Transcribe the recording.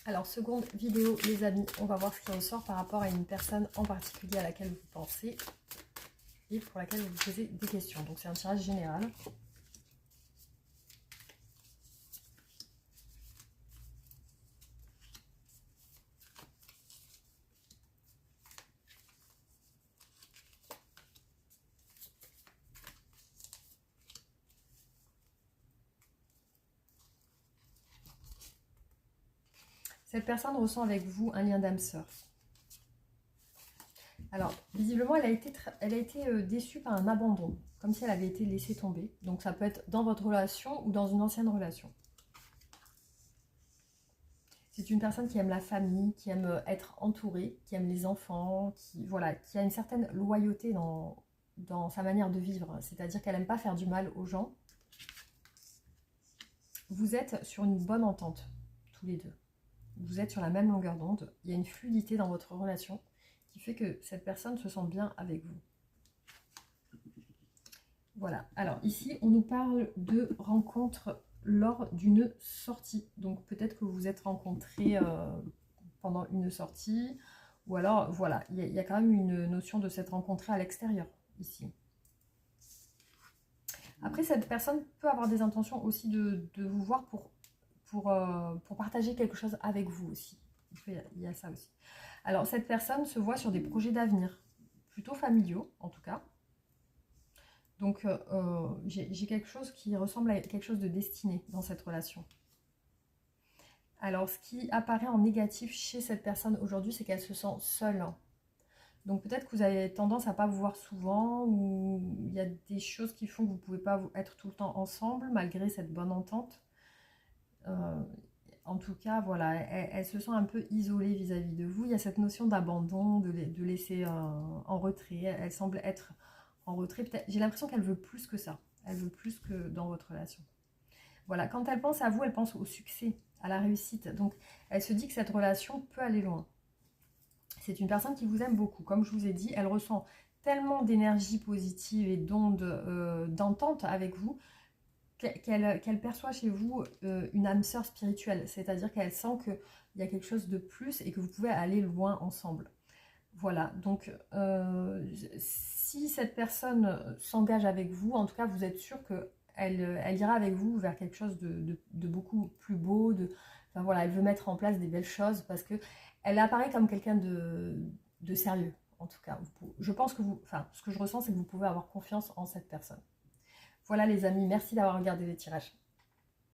Alors, seconde vidéo, les amis, on va voir ce qui ressort par rapport à une personne en particulier à laquelle vous pensez et pour laquelle vous vous posez des questions. Donc, c'est un tirage général. Cette personne ressent avec vous un lien d'âme sœur. Alors, visiblement, elle a été déçue par un abandon, comme si elle avait été laissée tomber. Donc, ça peut être dans votre relation ou dans une ancienne relation. C'est une personne qui aime la famille, qui aime être entourée, qui aime les enfants, qui a une certaine loyauté dans sa manière de vivre. C'est-à-dire qu'elle n'aime pas faire du mal aux gens. Vous êtes sur une bonne entente, tous les deux. Vous êtes sur la même longueur d'onde. Il y a une fluidité dans votre relation qui fait que cette personne se sent bien avec vous. Voilà. Alors ici, on nous parle de rencontres lors d'une sortie. Donc peut-être que vous vous êtes rencontrés pendant une sortie. Ou alors, voilà, il y a quand même une notion de s'être rencontré à l'extérieur, ici. Après, cette personne peut avoir des intentions aussi de vous voir pour partager quelque chose avec vous aussi. Il y a ça aussi. Alors, cette personne se voit sur des projets d'avenir, plutôt familiaux en tout cas. Donc, j'ai quelque chose qui ressemble à quelque chose de destiné dans cette relation. Alors, ce qui apparaît en négatif chez cette personne aujourd'hui, c'est qu'elle se sent seule. Donc, peut-être que vous avez tendance à ne pas vous voir souvent, ou il y a des choses qui font que vous ne pouvez pas être tout le temps ensemble, malgré cette bonne entente. En tout cas, voilà, elle se sent un peu isolée vis-à-vis de vous. Il y a cette notion d'abandon, de laisser en retrait. Elle semble être en retrait. J'ai l'impression qu'elle veut plus que ça. Elle veut plus que dans votre relation. Voilà, quand elle pense à vous, elle pense au succès, à la réussite. Donc, elle se dit que cette relation peut aller loin. C'est une personne qui vous aime beaucoup. Comme je vous ai dit, elle ressent tellement d'énergie positive et d'onde d'entente avec vous qu'elle perçoit chez vous une âme sœur spirituelle. C'est-à-dire qu'elle sent qu'il y a quelque chose de plus et que vous pouvez aller loin ensemble. Voilà, donc si cette personne s'engage avec vous, en tout cas, vous êtes sûr qu'elle ira avec vous vers quelque chose de beaucoup plus beau. Enfin, voilà, elle veut mettre en place des belles choses parce qu'elle apparaît comme quelqu'un de sérieux, en tout cas. Je pense que ce que je ressens, c'est que vous pouvez avoir confiance en cette personne. Voilà les amis, merci d'avoir regardé les tirages.